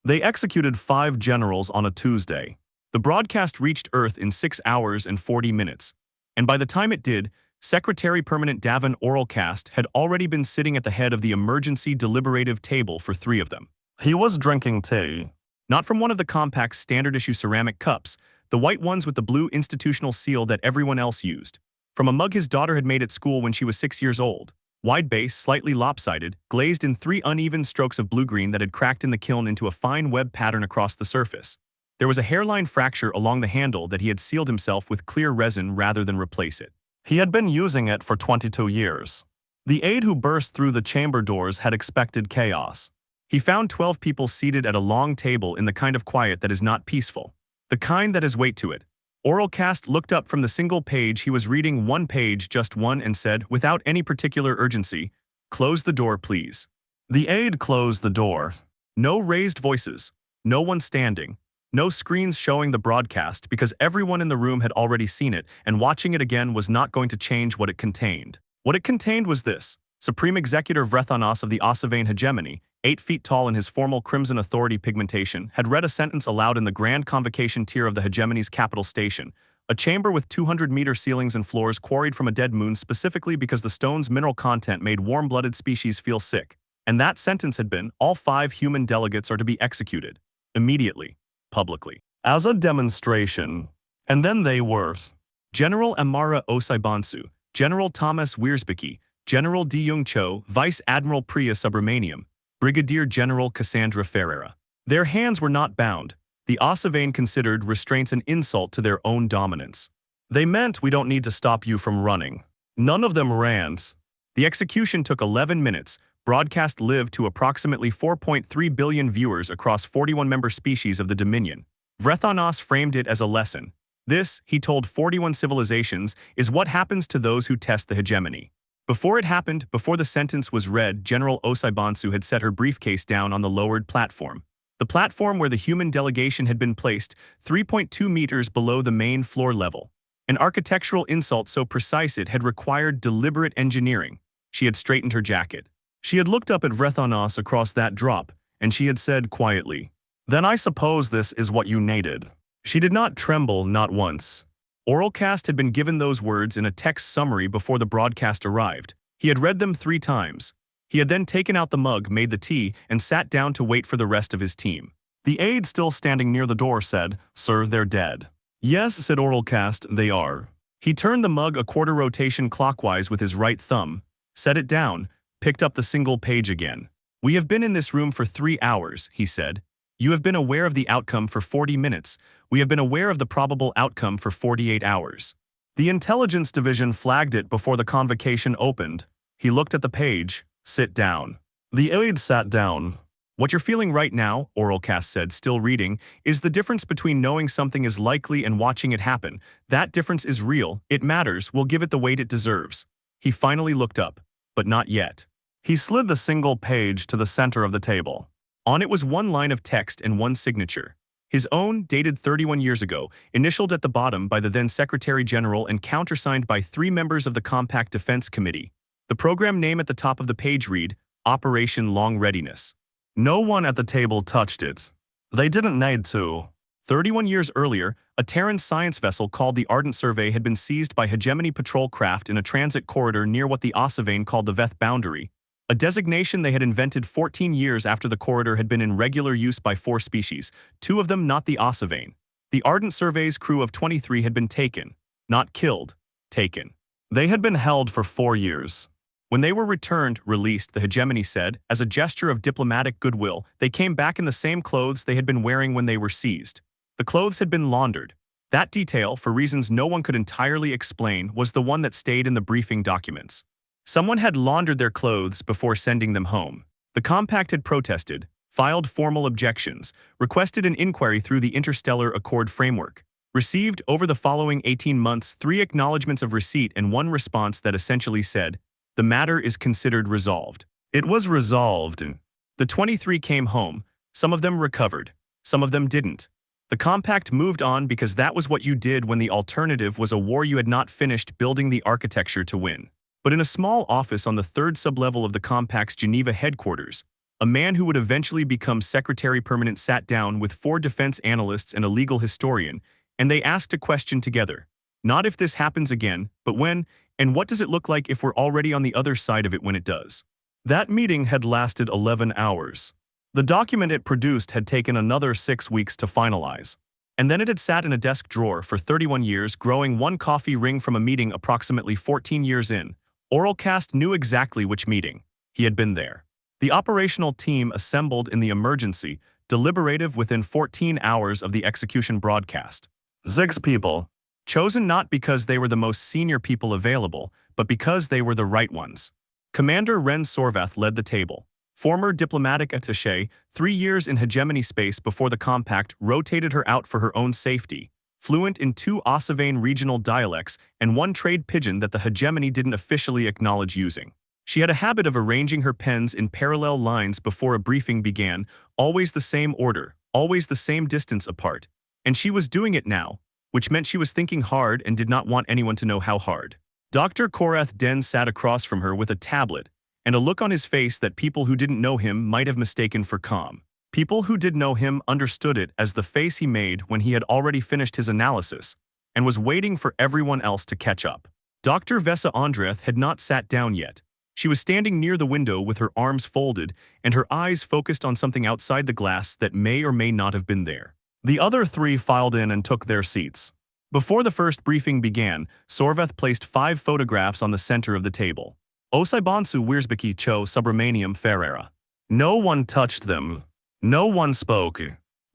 They executed 5 generals on a Tuesday. The broadcast reached Earth in 6 hours and 40 minutes. And by the time it did, Secretary-Permanent Davan Orell-Kast had already been sitting at the head of the Emergency Deliberative table for 3 of them. He was drinking tea. Not from one of the compact's standard-issue ceramic cups, the white ones with the blue institutional seal that everyone else used. From a mug his daughter had made at school when she was 6 years old. Wide base, slightly lopsided, glazed in 3 uneven strokes of blue-green that had cracked in the kiln into a fine web pattern across the surface. There was a hairline fracture along the handle that he had sealed himself with clear resin rather than replace it. He had been using it for 22 years. The aide who burst through the chamber doors had expected chaos. He found 12 people seated at a long table in the kind of quiet that is not peaceful. The kind that has weight to it. Orell-Kast looked up from the single page he was reading, one page, just one, and said, without any particular urgency, "Close the door, please." The aide closed the door. No raised voices. No one standing. No screens showing the broadcast because everyone in the room had already seen it, and watching it again was not going to change what it contained. What it contained was this. Supreme Executor Vrethanos of the Ossivane Hegemony, 8 feet tall in his formal crimson authority pigmentation, had read a sentence aloud in the grand convocation tier of the hegemony's capital station, a chamber with 200-meter ceilings and floors quarried from a dead moon specifically because the stone's mineral content made warm-blooded species feel sick. And that sentence had been, all 5 human delegates are to be executed. Immediately. Publicly. As a demonstration. And then they were General Amara Osibansu, General Thomas Wiersbicki, General D. Young Cho, Vice Admiral Priya Subramaniam, Brigadier General Cassandra Ferreira. Their hands were not bound. The Ossivane considered restraints an insult to their own dominance. They meant, "We don't need to stop you from running." None of them ran. The execution took 11 minutes. Broadcast lived to approximately 4.3 billion viewers across 41 member species of the Dominion. Vrethanos framed it as a lesson. This, he told 41 civilizations, is what happens to those who test the hegemony. Before it happened, before the sentence was read, General Osibansu had set her briefcase down on the lowered platform. The platform where the human delegation had been placed, 3.2 meters below the main floor level. An architectural insult so precise it had required deliberate engineering. She had straightened her jacket. She had looked up at Vrethanos across that drop, and she had said quietly, "Then I suppose this is what you needed." She did not tremble, not once. Orell-Kast had been given those words in a text summary before the broadcast arrived. He had read them 3 times. He had then taken out the mug, made the tea, and sat down to wait for the rest of his team. The aide still standing near the door said, "Sir, they're dead." "Yes," said Orell-Kast, "they are." He turned the mug a quarter rotation clockwise with his right thumb, set it down, picked up the single page again. "We have been in this room for 3 hours, he said. "You have been aware of the outcome for 40 minutes. We have been aware of the probable outcome for 48 hours. The intelligence division flagged it before the convocation opened." He looked at the page. "Sit down." The aide sat down. "What you're feeling right now," Orell-Kast said, still reading, "is the difference between knowing something is likely and watching it happen. That difference is real. It matters. We'll give it the weight it deserves." He finally looked up. But not yet. He slid the single page to the center of the table. On it was 1 line of text and 1 signature. His own, dated 31 years ago, initialed at the bottom by the then Secretary-General and countersigned by 3 members of the Compact Defense Committee. The program name at the top of the page read, Operation Long Readiness. No one at the table touched it. They didn't need to. 31 years earlier, a Terran science vessel called the Ardent Survey had been seized by hegemony patrol craft in a transit corridor near what the Ossivane called the Veth boundary, a designation they had invented 14 years after the corridor had been in regular use by 4 species, 2 of them not the Ossivane. The Ardent Survey's crew of 23 had been taken, not killed, taken. They had been held for 4 years. When they were returned, released, the hegemony said, as a gesture of diplomatic goodwill, they came back in the same clothes they had been wearing when they were seized. The clothes had been laundered. That detail, for reasons no one could entirely explain, was the one that stayed in the briefing documents. Someone had laundered their clothes before sending them home. The Compact had protested, filed formal objections, requested an inquiry through the Interstellar Accord framework, received, over the following 18 months, 3 acknowledgments of receipt and 1 response that essentially said, "The matter is considered resolved." It was resolved. The 23 came home. Some of them recovered. Some of them didn't. The Compact moved on because that was what you did when the alternative was a war you had not finished building the architecture to win. But in a small office on the 3rd sublevel of the Compact's Geneva headquarters, a man who would eventually become Secretary-Permanent, sat down with 4 defense analysts and a legal historian, and they asked a question together. Not if this happens again, but when, and what does it look like if we're already on the other side of it when it does? That meeting had lasted 11 hours. The document it produced had taken another 6 weeks to finalize. And then it had sat in a desk drawer for 31 years, growing one coffee ring from a meeting approximately 14 years in. Orell-Kast knew exactly which meeting. He had been there. The operational team assembled in the emergency deliberative within 14 hours of the execution broadcast. 6 people. Chosen not because they were the most senior people available, but because they were the right ones. Commander Ren Sorvath led the table. Former diplomatic attaché, 3 years in hegemony space before the compact rotated her out for her own safety. Fluent in 2 Ossivane regional dialects and 1 trade pidgin that the hegemony didn't officially acknowledge using. She had a habit of arranging her pens in parallel lines before a briefing began, always the same order, always the same distance apart. And she was doing it now, which meant she was thinking hard and did not want anyone to know how hard. Dr. Korath Den sat across from her with a tablet, and a look on his face that people who didn't know him might have mistaken for calm. People who did know him understood it as the face he made when he had already finished his analysis and was waiting for everyone else to catch up. Dr. Vesa Andreth had not sat down yet. She was standing near the window with her arms folded and her eyes focused on something outside the glass that may or may not have been there. The other 3 filed in and took their seats. Before the first briefing began, Sorvath placed 5 photographs on the center of the table. Osaibansu Wierzbicki Cho Subramaniam Ferreira. No one touched them. No one spoke.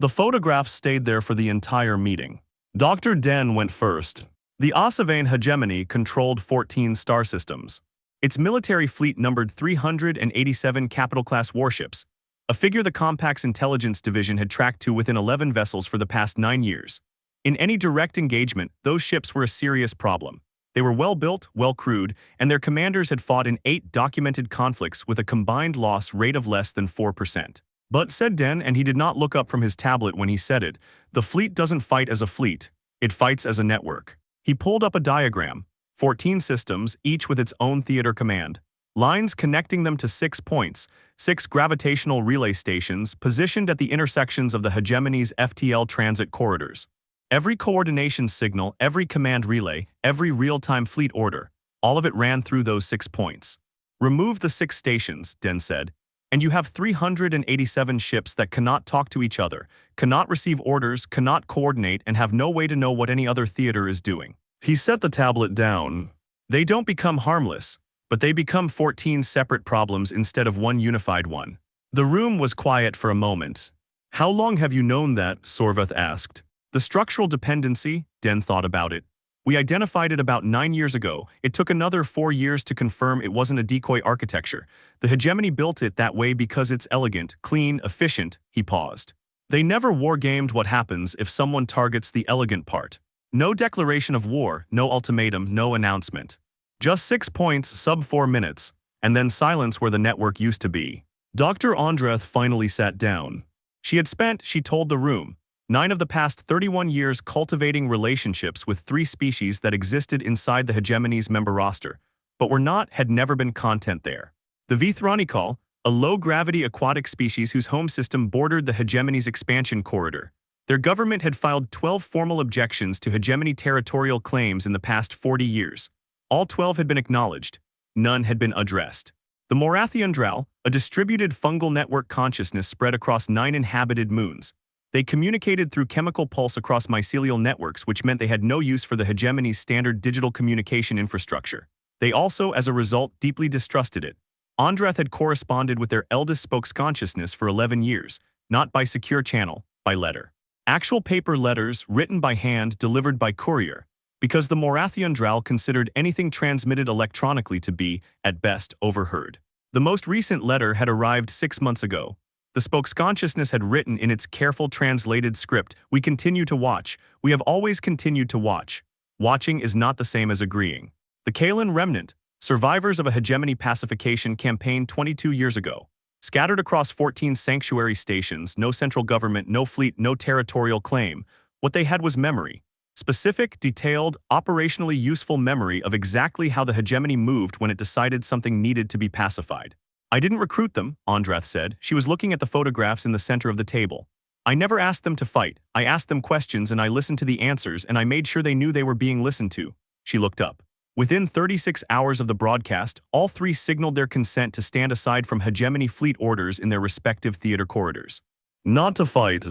The photographs stayed there for the entire meeting. Dr. Den went first. The Ossivane Hegemony controlled 14 star systems. Its military fleet numbered 387 capital-class warships, a figure the Compact's intelligence division had tracked to within 11 vessels for the past 9 years. In any direct engagement, those ships were a serious problem. They were well-built, well-crewed, and their commanders had fought in 8 documented conflicts with a combined loss rate of less than 4%. But, said Den, and he did not look up from his tablet when he said it, the fleet doesn't fight as a fleet, it fights as a network. He pulled up a diagram, 14 systems, each with its own theater command. Lines connecting them to 6 points, 6 gravitational relay stations positioned at the intersections of the hegemony's FTL transit corridors. Every coordination signal, every command relay, every real-time fleet order, all of it ran through those 6 points. Remove the 6 stations, Den said, and you have 387 ships that cannot talk to each other, cannot receive orders, cannot coordinate, and have no way to know what any other theater is doing. He set the tablet down. They don't become harmless, but they become 14 separate problems instead of one unified one. The room was quiet for a moment. How long have you known that? Sorvath asked. The structural dependency, Den thought about it. We identified it about 9 years ago. It took another 4 years to confirm it wasn't a decoy architecture. The hegemony built it that way because it's elegant, clean, efficient. He paused. They never wargamed what happens if someone targets the elegant part. No declaration of war, no ultimatum, no announcement. Just 6 points, sub 4 minutes, and then silence where the network used to be. Dr. Andreth finally sat down. She had spent, she told the room, 9 of the past 31 years cultivating relationships with 3 species that existed inside the hegemony's member roster, but had never been content there. The Vithronicol, a low-gravity aquatic species whose home system bordered the hegemony's expansion corridor. Their government had filed 12 formal objections to hegemony territorial claims in the past 40 years. All 12 had been acknowledged. None had been addressed. The Morathian Dral, a distributed fungal network consciousness spread across 9 inhabited moons. They communicated through chemical pulse across mycelial networks, which meant they had no use for the hegemony's standard digital communication infrastructure. They also, as a result, deeply distrusted it. Andreth had corresponded with their eldest spokes consciousness for 11 years, not by secure channel, by letter. Actual paper letters, written by hand, delivered by courier, because the Morathian Dral considered anything transmitted electronically to be, at best, overheard. The most recent letter had arrived 6 months ago. The spokes consciousness had written in its careful translated script, "We continue to watch. We have always continued to watch. Watching is not the same as agreeing." The Kalan remnant, survivors of a hegemony pacification campaign 22 years ago, scattered across 14 sanctuary stations, no central government, no fleet, no territorial claim. What they had was memory. Specific, detailed, operationally useful memory of exactly how the hegemony moved when it decided something needed to be pacified. I didn't recruit them, Andrath said. She was looking at the photographs in the center of the table. I never asked them to fight. I asked them questions and I listened to the answers and I made sure they knew they were being listened to. She looked up. Within 36 hours of the broadcast, all three signaled their consent to stand aside from hegemony fleet orders in their respective theater corridors. Not to fight.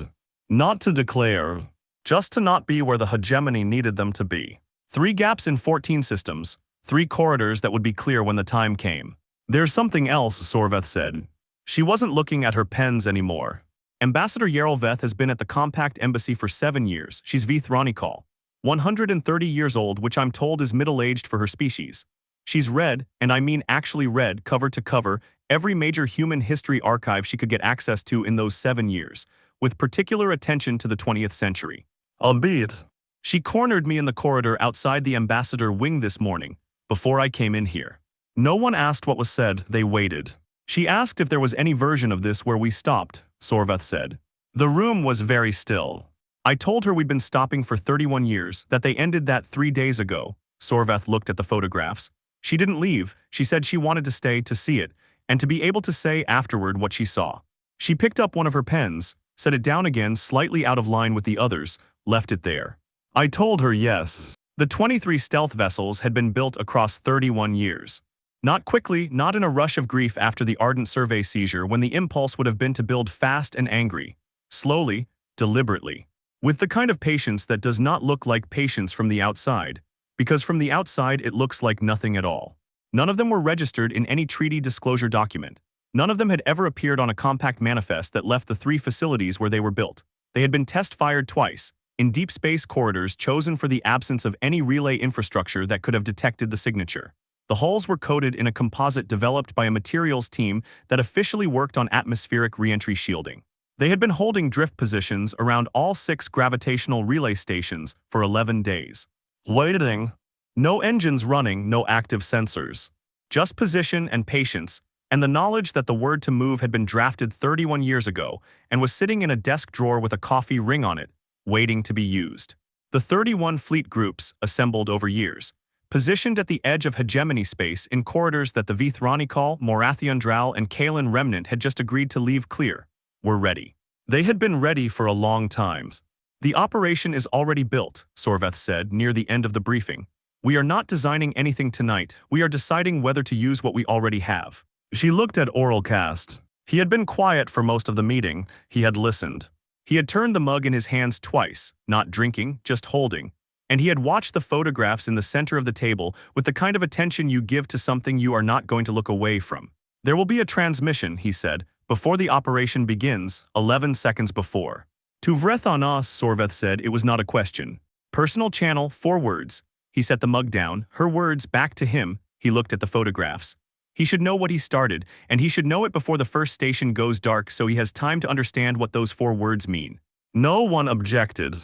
Not to declare. Just to not be where the hegemony needed them to be. 3 gaps in 14 systems. 3 corridors that would be clear when the time came. There's something else, Sorveth said. She wasn't looking at her pens anymore. Ambassador Yarelveth has been at the Compact Embassy for 7 years. She's Vithronikal. 130 years old, which I'm told is middle-aged for her species. She's read, and I mean actually read, cover to cover, every major human history archive she could get access to in those 7 years, with particular attention to the 20th century. Albeit, she cornered me in the corridor outside the ambassador wing this morning, before I came in here. No one asked what was said, they waited. She asked if there was any version of this where we stopped, Sorveth said. The room was very still. I told her we'd been stopping for 31 years, that they ended that 3 days ago. Sorveth looked at the photographs. She didn't leave. She said she wanted to stay to see it, and to be able to say afterward what she saw. She picked up one of her pens, set it down again slightly out of line with the others, left it there. I told her yes. The 23 stealth vessels had been built across 31 years. Not quickly, not in a rush of grief after the Ardent Survey seizure when the impulse would have been to build fast and angry. Slowly, deliberately. With the kind of patience that does not look like patience from the outside, because from the outside it looks like nothing at all. None of them were registered in any treaty disclosure document. None of them had ever appeared on a compact manifest that left the 3 facilities where they were built. They had been test-fired twice, in deep space corridors chosen for the absence of any relay infrastructure that could have detected the signature. The hulls were coated in a composite developed by a materials team that officially worked on atmospheric reentry shielding. They had been holding drift positions around all 6 gravitational relay stations for 11 days. Waiting. No engines running, no active sensors. Just position and patience, and the knowledge that the word to move had been drafted 31 years ago and was sitting in a desk drawer with a coffee ring on it, waiting to be used. The 31 fleet groups, assembled over years, positioned at the edge of hegemony space in corridors that the Vithronikal, Morathiandral, and Kalen remnant had just agreed to leave clear, were ready. They had been ready for a long time. The operation is already built, Sorveth said near the end of the briefing. We are not designing anything tonight, we are deciding whether to use what we already have. She looked at Orell-Kast. He had been quiet for most of the meeting, he had listened. He had turned the mug in his hands twice, not drinking, just holding. And he had watched the photographs in the center of the table with the kind of attention you give to something you are not going to look away from. There will be a transmission, he said, before the operation begins, 11 seconds before. To Vrethanas, Sorveth said it was not a question. Personal channel, 4 words. He set the mug down, her words back to him, he looked at the photographs. He should know what he started, and he should know it before the first station goes dark so he has time to understand what those 4 words mean. No one objected.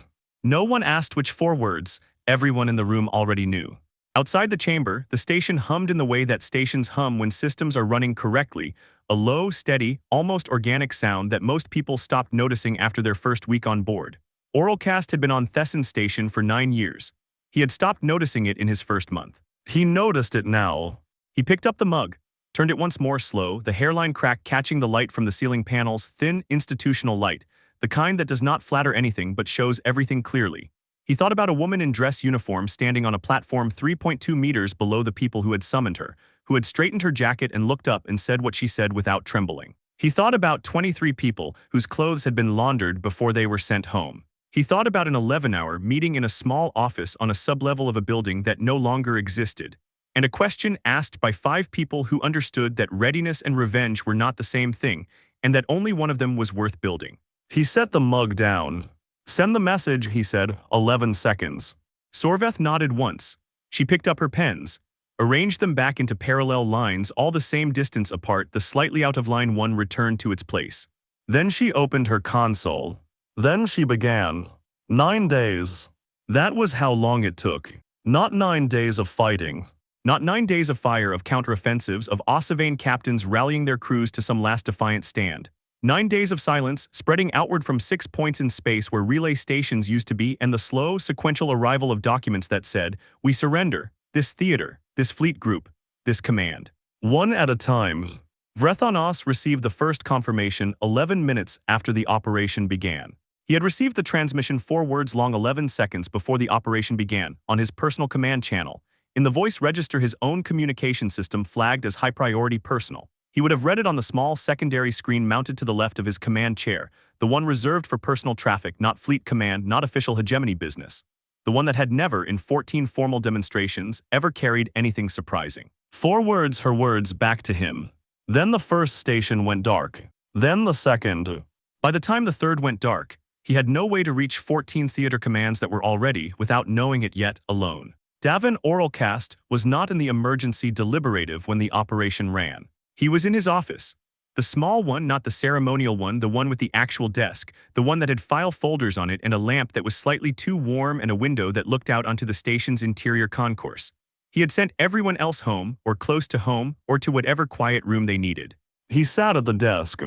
No one asked which 4 words, everyone in the room already knew. Outside the chamber, the station hummed in the way that stations hum when systems are running correctly, a low, steady, almost organic sound that most people stopped noticing after their first week on board. Orell-Kast had been on Thesson Station for 9 years. He had stopped noticing it in his first month. He noticed it now. He picked up the mug, turned it once more slow, the hairline crack catching the light from the ceiling panels, thin, institutional light, the kind that does not flatter anything but shows everything clearly. He thought about a woman in dress uniform standing on a platform 3.2 meters below the people who had summoned her, who had straightened her jacket and looked up and said what she said without trembling. He thought about 23 people whose clothes had been laundered before they were sent home. He thought about an 11-hour meeting in a small office on a sublevel of a building that no longer existed, and a question asked by 5 people who understood that readiness and revenge were not the same thing, and that only one of them was worth building. He set the mug down. Send the message, he said, 11 seconds. Sorveth nodded once. She picked up her pens, arranged them back into parallel lines all the same distance apart. The slightly out-of-line one returned to its place. Then she opened her console. Then she began. 9 days. That was how long it took. Not 9 days of fighting. Not 9 days of fire, of counteroffensives, of Ossivane captains rallying their crews to some last defiant stand. 9 days of silence, spreading outward from 6 points in space where relay stations used to be, and the slow, sequential arrival of documents that said, "We surrender, this theater, this fleet group, this command." One at a time. Vrethanos received the first confirmation 11 minutes after the operation began. He had received the transmission 4 words long 11 seconds before the operation began on his personal command channel. In the voice register, his own communication system flagged as high priority personal. He would have read it on the small secondary screen mounted to the left of his command chair, the one reserved for personal traffic, not fleet command, not official hegemony business. The one that had never, in 14 formal demonstrations, ever carried anything surprising. 4 words, her words, back to him. Then the first station went dark. Then the second. By the time the third went dark, he had no way to reach 14 theater commands that were already, without knowing it yet, alone. Davan Orell-Kast was not in the emergency deliberative when the operation ran. He was in his office. The small one, not the ceremonial one, the one with the actual desk, the one that had file folders on it and a lamp that was slightly too warm and a window that looked out onto the station's interior concourse. He had sent everyone else home, or close to home, or to whatever quiet room they needed. He sat at the desk.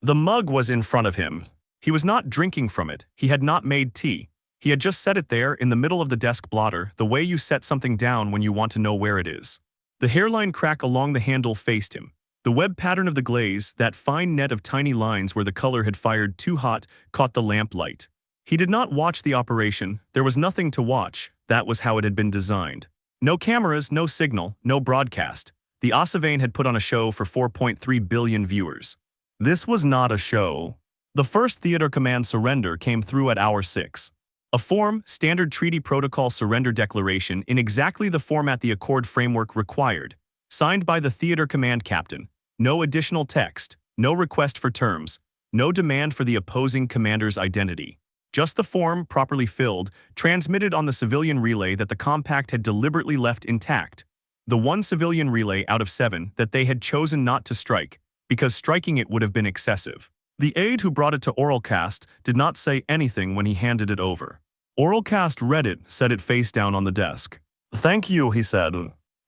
The mug was in front of him. He was not drinking from it. He had not made tea. He had just set it there in the middle of the desk blotter, the way you set something down when you want to know where it is. The hairline crack along the handle faced him. The web pattern of the glaze, that fine net of tiny lines where the color had fired too hot, caught the lamp light. He did not watch the operation. There was nothing to watch. That was how it had been designed. No cameras, no signal, no broadcast. The Ossivane had put on a show for 4.3 billion viewers. This was not a show. The first theater command surrender came through at hour 6. A form, standard treaty protocol surrender declaration in exactly the format the Accord framework required, signed by the theater command captain. No additional text, no request for terms, no demand for the opposing commander's identity. Just the form, properly filled, transmitted on the civilian relay that the compact had deliberately left intact. The one civilian relay out of 7 that they had chosen not to strike, because striking it would have been excessive. The aide who brought it to Orell-Kast did not say anything when he handed it over. Orell-Kast read it, set it face down on the desk. "Thank you," he said.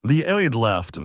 The aide left.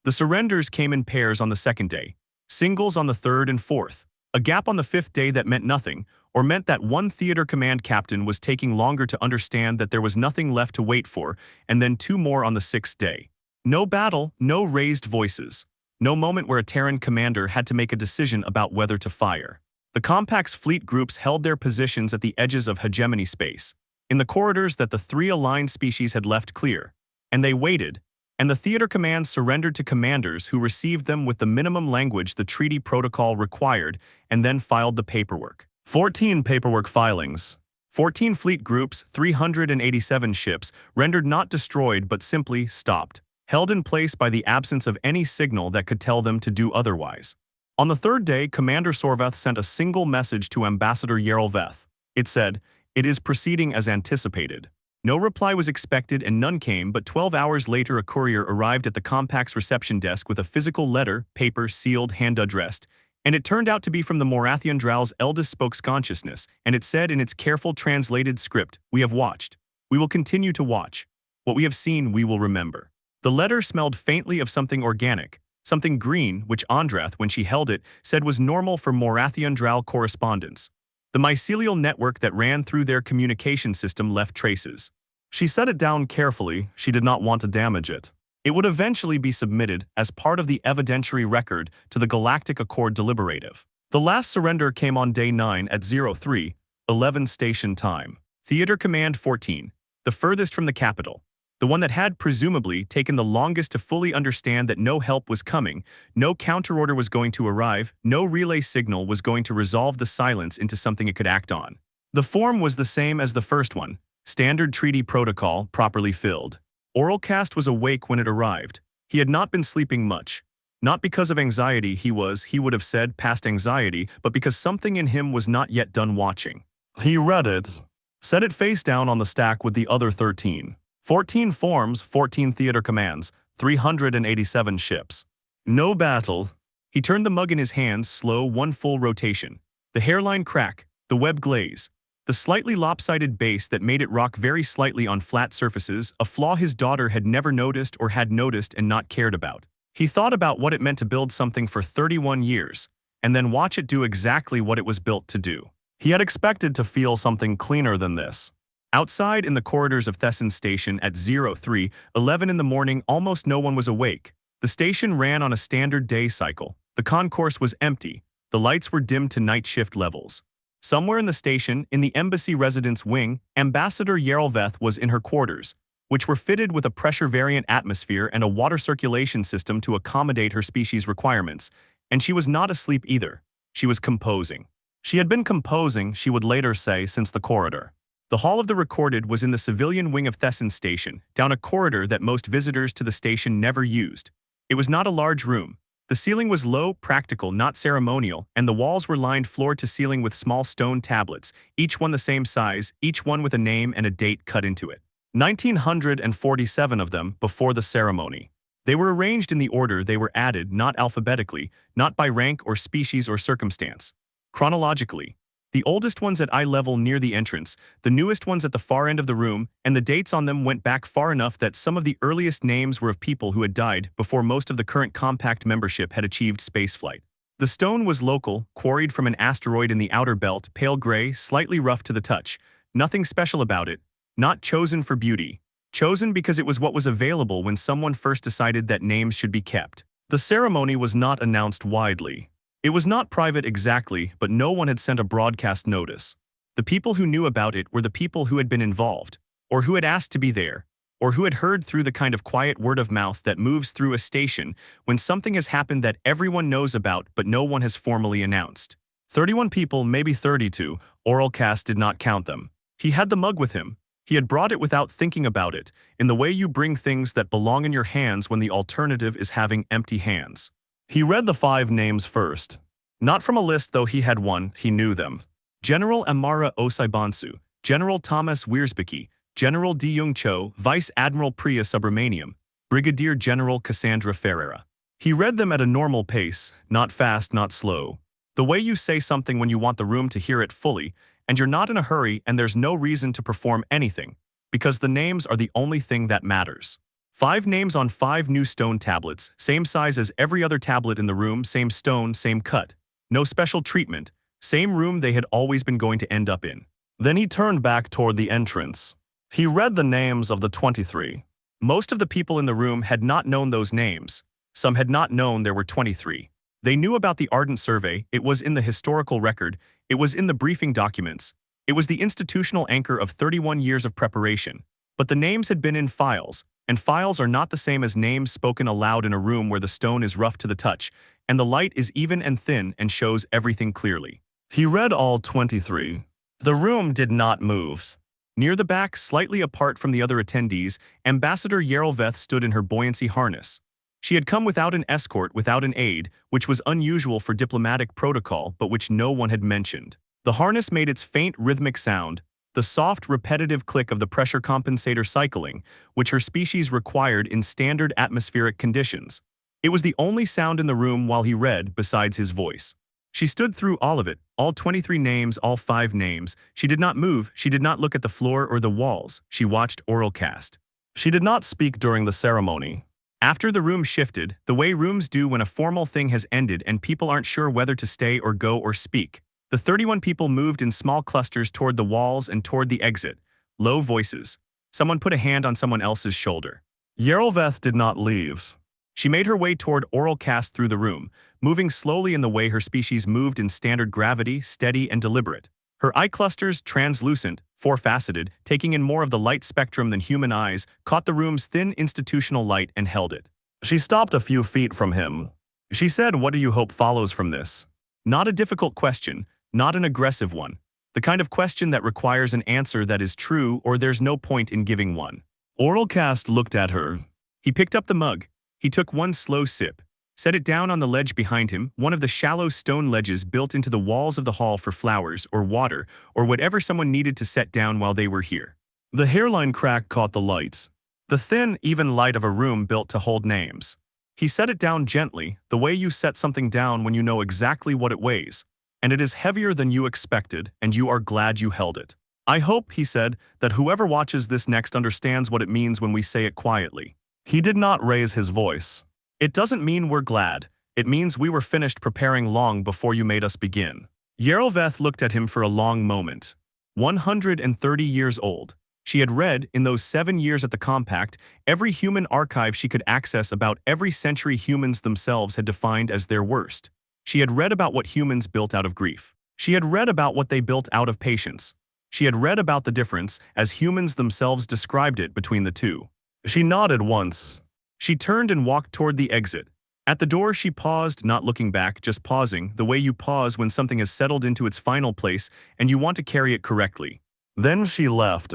The surrenders came in pairs on the second day, singles on the third and fourth, a gap on the 5th day that meant nothing, or meant that one theater command captain was taking longer to understand that there was nothing left to wait for, and then 2 more on the 6th day. No battle, no raised voices. No moment where a Terran commander had to make a decision about whether to fire. The compact's fleet groups held their positions at the edges of hegemony space, in the corridors that the 3 aligned species had left clear, and they waited, and the theater commands surrendered to commanders who received them with the minimum language the treaty protocol required and then filed the paperwork. 14 paperwork filings. 14 fleet groups, 387 ships, rendered not destroyed but simply stopped, held in place by the absence of any signal that could tell them to do otherwise. On the 3rd day, Commander Sorvath sent a single message to Ambassador Yerelveth. It said, "It is proceeding as anticipated." No reply was expected and none came, but 12 hours later a courier arrived at the compact's reception desk with a physical letter, paper, sealed, hand-addressed, and it turned out to be from the Morathian Drow's eldest spokesconsciousness, and it said in its careful translated script, "We have watched. We will continue to watch. What we have seen we will remember." The letter smelled faintly of something organic, something green, which Andrath, when she held it, said was normal for Morathian Drow correspondence. The mycelial network that ran through their communication system left traces. She set it down carefully. She did not want to damage it. It would eventually be submitted as part of the evidentiary record to the Galactic Accord Deliberative. The last surrender came on day 9 at 03:11 station time. Theater Command 14, the furthest from the capital. The one that had, presumably, taken the longest to fully understand that no help was coming, no counterorder was going to arrive, no relay signal was going to resolve the silence into something it could act on. The form was the same as the first one, standard treaty protocol, properly filled. Orell-Kast was awake when it arrived. He had not been sleeping much. Not because of anxiety he would have said, past anxiety, but because something in him was not yet done watching. He read it, set it face down on the stack with the other 13. 14 forms, 14 theater commands, 387 ships. No battle. He turned the mug in his hands, slow, one full rotation. The hairline crack, the web glaze, the slightly lopsided base that made it rock very slightly on flat surfaces, a flaw his daughter had never noticed or had noticed and not cared about. He thought about what it meant to build something for 31 years, and then watch it do exactly what it was built to do. He had expected to feel something cleaner than this. Outside in the corridors of Thesson Station at 03:11 in the morning, almost no one was awake. The station ran on a standard day cycle. The concourse was empty. The lights were dimmed to night shift levels. Somewhere in the station, in the embassy residence wing, Ambassador Orell-Kast was in her quarters, which were fitted with a pressure-variant atmosphere and a water circulation system to accommodate her species' requirements, and she was not asleep either. She was composing. She had been composing, she would later say, since the corridor. The hall of the recorded was in the civilian wing of Thesson Station, down a corridor that most visitors to the station never used. It was not a large room. The ceiling was low, practical, not ceremonial, and the walls were lined floor to ceiling with small stone tablets, each one the same size, each one with a name and a date cut into it. 1947 of them before the ceremony. They were arranged in the order they were added, not alphabetically, not by rank or species or circumstance. Chronologically, the oldest ones at eye level near the entrance, the newest ones at the far end of the room, and the dates on them went back far enough that some of the earliest names were of people who had died before most of the current compact membership had achieved spaceflight. The stone was local, quarried from an asteroid in the outer belt, pale gray, slightly rough to the touch. Nothing special about it. Not chosen for beauty. Chosen because it was what was available when someone first decided that names should be kept. The ceremony was not announced widely. It was not private exactly, but no one had sent a broadcast notice. The people who knew about it were the people who had been involved, or who had asked to be there, or who had heard through the kind of quiet word of mouth that moves through a station when something has happened that everyone knows about but no one has formally announced. 31 people, maybe 32, Orell-Kast did not count them. He had the mug with him. He had brought it without thinking about it, in the way you bring things that belong in your hands when the alternative is having empty hands. He read the 5 names first. Not from a list, though he had one, he knew them. General Amara Osibansu, General Thomas Wiersbicki, General D. Young Cho, Vice Admiral Priya Subramaniam, Brigadier General Cassandra Ferreira. He read them at a normal pace, not fast, not slow. The way you say something when you want the room to hear it fully, and you're not in a hurry and there's no reason to perform anything, because the names are the only thing that matters. 5 names on 5 new stone tablets, same size as every other tablet in the room, same stone, same cut. No special treatment, same room they had always been going to end up in. Then he turned back toward the entrance. He read the names of the 23. Most of the people in the room had not known those names. Some had not known there were 23. They knew about the Ardent Survey, it was in the historical record, it was in the briefing documents, it was the institutional anchor of 31 years of preparation. But the names had been in files, and files are not the same as names spoken aloud in a room where the stone is rough to the touch, and the light is even and thin and shows everything clearly. He read all 23. The room did not move. Near the back, slightly apart from the other attendees, Ambassador Orell-Kast stood in her buoyancy harness. She had come without an escort, without an aide, which was unusual for diplomatic protocol but which no one had mentioned. The harness made its faint rhythmic sound, the soft, repetitive click of the pressure compensator cycling, which her species required in standard atmospheric conditions. It was the only sound in the room while he read, besides his voice. She stood through all of it, all 23 names, all 5 names. She did not move, she did not look at the floor or the walls, she watched Orell-Kast. She did not speak during the ceremony. After the room shifted, the way rooms do when a formal thing has ended and people aren't sure whether to stay or go or speak, the 31 people moved in small clusters toward the walls and toward the exit. Low voices. Someone put a hand on someone else's shoulder. Orell-Kast did not leave. She made her way toward Orell-Kast through the room, moving slowly in the way her species moved in standard gravity, steady and deliberate. Her eye clusters, translucent, four-faceted, taking in more of the light spectrum than human eyes, caught the room's thin institutional light and held it. She stopped a few feet from him. She said, "What do you hope follows from this?" Not a difficult question, not an aggressive one. The kind of question that requires an answer that is true or there's no point in giving one. Orell-Kast looked at her. He picked up the mug. He took one slow sip, set it down on the ledge behind him, one of the shallow stone ledges built into the walls of the hall for flowers or water or whatever someone needed to set down while they were here. The hairline crack caught the light. The thin, even light of a room built to hold names. He set it down gently, the way you set something down when you know exactly what it weighs, and it is heavier than you expected, and you are glad you held it. "I hope," he said, "that whoever watches this next understands what it means when we say it quietly." He did not raise his voice. "It doesn't mean we're glad. It means we were finished preparing long before you made us begin." Orell-Kast looked at him for a long moment. 130 years old. She had read, in those 7 years at the Compact, every human archive she could access about every century humans themselves had defined as their worst. She had read about what humans built out of grief. She had read about what they built out of patience. She had read about the difference, as humans themselves described it, between the two. She nodded once. She turned and walked toward the exit. At the door she paused, not looking back, just pausing, the way you pause when something has settled into its final place and you want to carry it correctly. Then she left.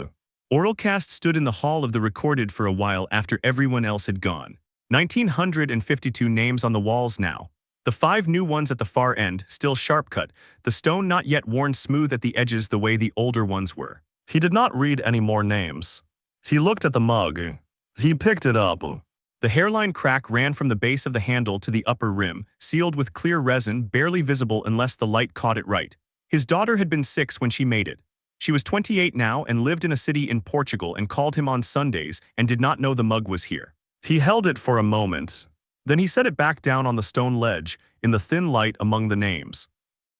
Orell-Kast stood in the hall of the recorded for a while after everyone else had gone. 1,952 names on the walls now. The 5 new ones at the far end, still sharp-cut, the stone not yet worn smooth at the edges the way the older ones were. He did not read any more names. He looked at the mug. He picked it up. The hairline crack ran from the base of the handle to the upper rim, sealed with clear resin, barely visible unless the light caught it right. His daughter had been 6 when she made it. She was 28 now and lived in a city in Portugal and called him on Sundays and did not know the mug was here. He held it for a moment. Then he set it back down on the stone ledge, in the thin light among the names.